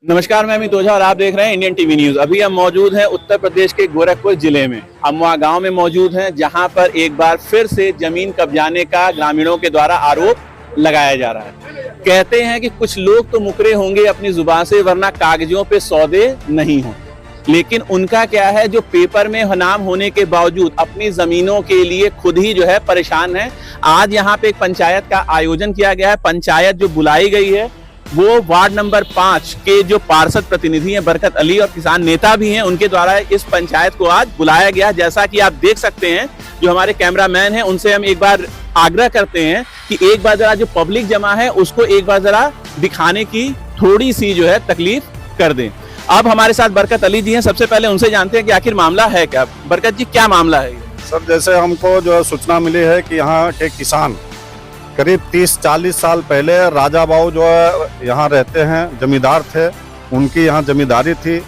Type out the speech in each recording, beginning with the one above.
नमस्कार, मैं अमित ओझा और आप देख रहे हैं इंडियन टीवी न्यूज। अभी हम मौजूद हैं उत्तर प्रदेश के गोरखपुर जिले में, अमवा गांव में मौजूद हैं, जहां पर एक बार फिर से जमीन कब्जाने का ग्रामीणों के द्वारा आरोप लगाया जा रहा है। कहते हैं कि कुछ लोग तो मुकरे होंगे अपनी जुबान से, वरना कागजों पे सौदे नहीं हो, लेकिन उनका क्या है, जो पेपर में नाम होने के बावजूद अपनी जमीनों के लिए खुद ही जो है परेशान है। आज यहाँ पे एक पंचायत का आयोजन किया गया है। पंचायत जो बुलाई गई है वो वार्ड नंबर 5 के जो पार्षद प्रतिनिधि हैं बरकत अली और किसान नेता भी हैं, उनके द्वारा इस पंचायत को आज बुलाया गया। जैसा कि आप देख सकते हैं, जो हमारे कैमरामैन हैं उनसे हम एक बार आग्रह करते हैं कि एक बार जरा जो पब्लिक जमा है उसको एक बार जरा दिखाने की थोड़ी सी जो है तकलीफ कर दें। अब हमारे साथ बरकत अली जी हैं, सबसे पहले उनसे जानते हैं कि आखिर मामला है क्या। बरकत जी, क्या मामला है? सर, जैसे हमको जो है सूचना मिली है कि यहाँ के किसान करीब 30-40 साल पहले राजा बाबू जो है यहाँ रहते हैं, जमींदार थे, उनकी यहाँ जमींदारी थी।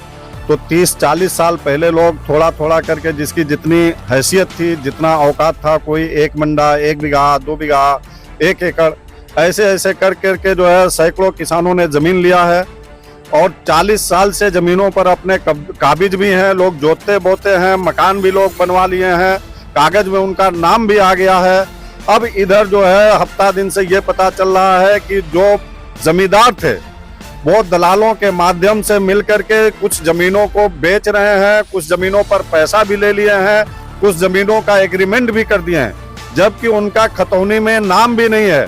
तो 30-40 साल पहले लोग थोड़ा थोड़ा करके जिसकी जितनी हैसियत थी, जितना औकात था, कोई 1 मंडा, 1 बीघा, 2 बीघा, 1 एकड़, ऐसे ऐसे कर करके जो है सैकड़ों किसानों ने जमीन लिया है और 40 साल से जमीनों पर अपने काबिज भी हैं। लोग जोतते बोते हैं, मकान भी लोग बनवा लिए हैं, कागज में उनका नाम भी आ गया है। अब इधर जो है हफ्ता दिन से ये पता चल रहा है कि जो जमींदार थे वो दलालों के माध्यम से मिलकर के कुछ जमीनों को बेच रहे हैं, कुछ जमीनों पर पैसा भी ले लिए हैं, कुछ जमीनों का एग्रीमेंट भी कर दिए हैं, जबकि उनका खतौनी में नाम भी नहीं है।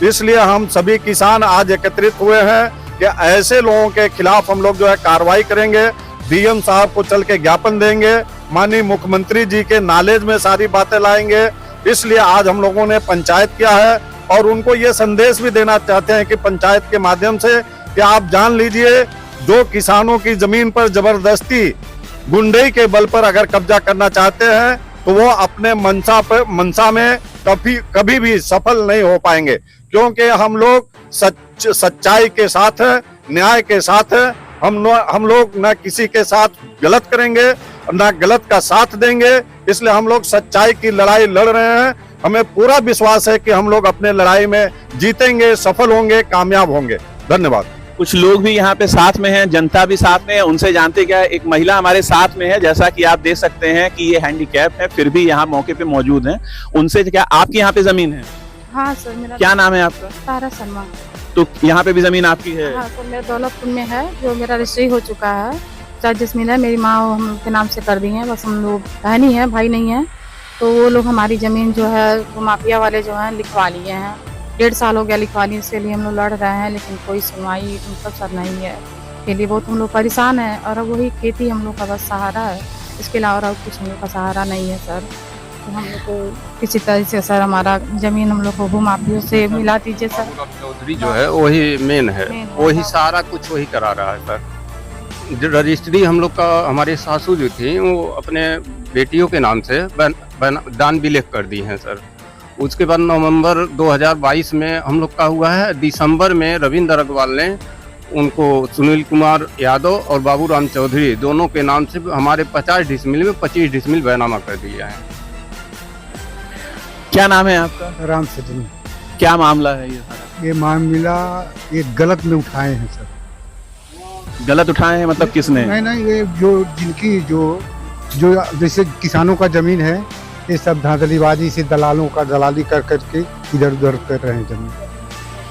इसलिए हम सभी किसान आज एकत्रित हुए हैं कि ऐसे लोगों के खिलाफ हम लोग जो है कार्रवाई करेंगे। डीएम साहब को चल के ज्ञापन देंगे, माननीय मुख्यमंत्री जी के नॉलेज में सारी बातें लाएंगे। इसलिए आज हम लोगों ने पंचायत किया है और उनको ये संदेश भी देना चाहते हैं कि पंचायत के माध्यम से कि आप जान लीजिए, जो किसानों की जमीन पर जबरदस्ती गुंडई के बल पर अगर कब्जा करना चाहते हैं तो वो अपने मनसा में कभी भी सफल नहीं हो पाएंगे, क्योंकि हम लोग सच्चाई के साथ है, न्याय के साथ है। हम लोग न किसी के साथ गलत करेंगे न गलत का साथ देंगे। इसलिए हम लोग सच्चाई की लड़ाई लड़ रहे हैं। हमें पूरा विश्वास है कि हम लोग अपने लड़ाई में जीतेंगे, सफल होंगे, कामयाब होंगे। धन्यवाद। कुछ लोग भी यहाँ पे साथ में हैं, जनता भी साथ में है, उनसे जानते क्या है। एक महिला हमारे साथ में है, जैसा कि आप देख सकते हैं कि ये हैंडीकैप है, फिर भी यहाँ मौके पे मौजूद हैं। उनसे क्या, आपकी यहाँ पे जमीन है? हाँ सर, मेरा क्या नाम है आपका? तारा शर्मा। तो यहाँ पे भी जमीन आपकी है? हाँ सर, मेरा दौलतपुर में है, जो मेरा रजिस्ट्री हो चुका है। 4 जमीन है, मेरी माँ हम लोग के नाम से कर दी है। बस हम लोग बहन ही है, भाई नहीं है। तो वो लोग हमारी जमीन जो है वो माफिया वाले जो है लिखवा लिए हैं। 1.5 साल हो गया लिखवा लिए, इसके लिए हम लोग लड़ रहे हैं, लेकिन कोई सुनवाई मतलब सर नहीं है। इसके लिए बहुत हम लोग परेशान हैं और अब वही खेती हम लोग का बस सहारा है, इसके अलावा और कुछ हम लोग का सहारा नहीं है सर। तो हम लोग को किसी तरह से सर हमारा जमीन हम लोग को भूमाफियों से मिला दीजिए सर। चौधरी जो है वही मेन है, वही सारा कुछ वही करा रहा है सर। रजिस्ट्री हम लोग का, हमारे सासू जो थी वो अपने बेटियों के नाम से दान भी लिख कर दी हैं सर। उसके बाद नवंबर 2022 में हम लोग का हुआ है। दिसंबर में रविंद्र अग्रवाल ने उनको सुनील कुमार यादव और बाबूराम चौधरी दोनों के नाम से हमारे 50 डिसमिल में 25 डिसमिल बैनामा कर दिया है। क्या नाम है आपका? राम सजनी। क्या मामला है ये सारा? ये मामला ये गलत में उठाए हैं सर। गलत उठाए हैं मतलब किसने? नहीं, ये जो जिनकी जो जैसे किसानों का जमीन है, ये सब धांधलीबाजी से दलालों का दलाली कर करके इधर उधर कर रहे हैं जमीन।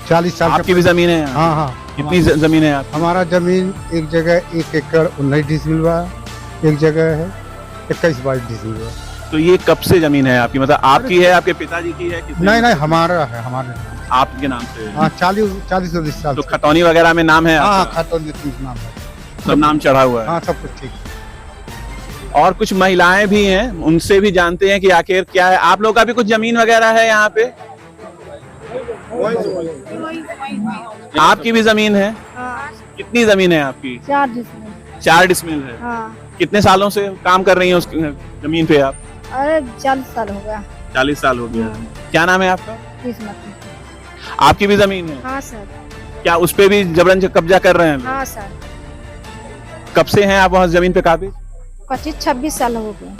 40 साल। आपकी भी जमीन है? हाँ हाँ। कितनी जमीन है आप? हमारा जमीन एक जगह 1 एकड़ 19 डिसमिल बा, एक जगह है 21-22 डिसमिल बा। तो ये कब से जमीन है आपकी? मतलब आपकी है, आपके पिताजी की है? नहीं, हमारा है, हमारे आपके नाम से? हाँ, 40 साल। तो खतौनी वगैरह में नाम है? हाँ, खतौनी नाम है, सब नाम चढ़ा हुआ है? हाँ, सब कुछ ठीक। और कुछ महिलाएं भी हैं, उनसे भी जानते हैं कि आखिर क्या है। आप लोग का भी कुछ जमीन वगैरह है यहाँ पे? आपकी भी जमीन है? कितनी जमीन है आपकी? 4 डिसमिल। 4 डिसमिल है? हाँ। कितने सालों से काम कर रही हैं उस जमीन पे आप? अरे 40 साल हो गया। 40 साल हो गया। क्या नाम है आपका? किस्मत। आपकी भी जमीन है? हाँ सर। क्या उस पे भी जबरन कब्जा कर रहे हैं? हाँ सर। कब से हैं आप वहाँ जमीन पे काबिज? 25-26 साल हो गया।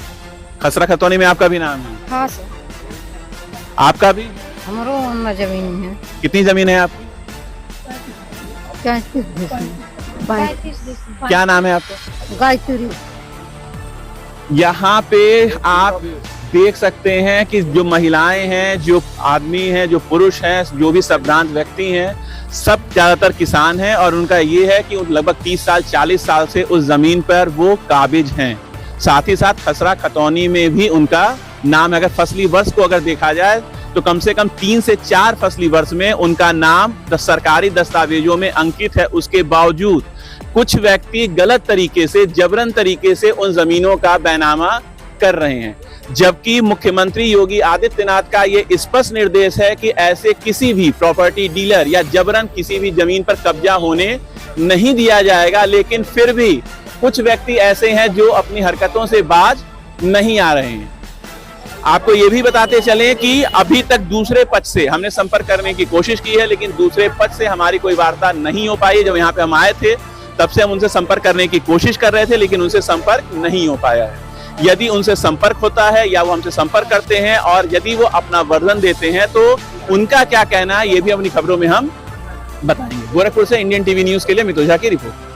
खसरा खतौनी में आपका भी नाम है? हाँ सर। आपका भी? हमारो जमीन है। कितनी जमीन है आपकी? 35 क्या नाम है आपका? गायत्री। यहाँ पे आप देख सकते हैं कि जो महिलाएं हैं, जो आदमी हैं, जो पुरुष हैं, जो भी संभ्रांत व्यक्ति हैं, सब ज्यादातर किसान हैं और उनका ये है कि लगभग 30 साल 40 साल से उस जमीन पर वो काबिज हैं। साथ ही साथ खसरा खतौनी में भी उनका नाम है। अगर फसली वर्ष को अगर देखा जाए तो कम से कम 3 से 4 फसली वर्ष में उनका नाम सरकारी दस्तावेजों में अंकित है। उसके बावजूद कुछ व्यक्ति गलत तरीके से, जबरन तरीके से उन जमीनों का बैनामा कर रहे हैं, जबकि मुख्यमंत्री योगी आदित्यनाथ का ये स्पष्ट निर्देश है कि ऐसे किसी भी प्रॉपर्टी डीलर या जबरन किसी भी जमीन पर कब्जा होने नहीं दिया जाएगा। लेकिन फिर भी कुछ व्यक्ति ऐसे हैं जो अपनी हरकतों से बाज नहीं आ रहे हैं। आपको ये भी बताते चलें कि अभी तक दूसरे पक्ष से हमने संपर्क करने की कोशिश की है, लेकिन दूसरे पक्ष से हमारी कोई वार्ता नहीं हो पाई। जब यहाँ पे हम आए थे तब से हम उनसे संपर्क करने की कोशिश कर रहे थे, लेकिन उनसे संपर्क नहीं हो पाया है। यदि उनसे संपर्क होता है या वो हमसे संपर्क करते हैं और यदि वो अपना वर्णन देते हैं तो उनका क्या कहना है, ये भी अपनी खबरों में हम बताएंगे। गोरखपुर से इंडियन टीवी न्यूज के लिए मितुल झा की रिपोर्ट।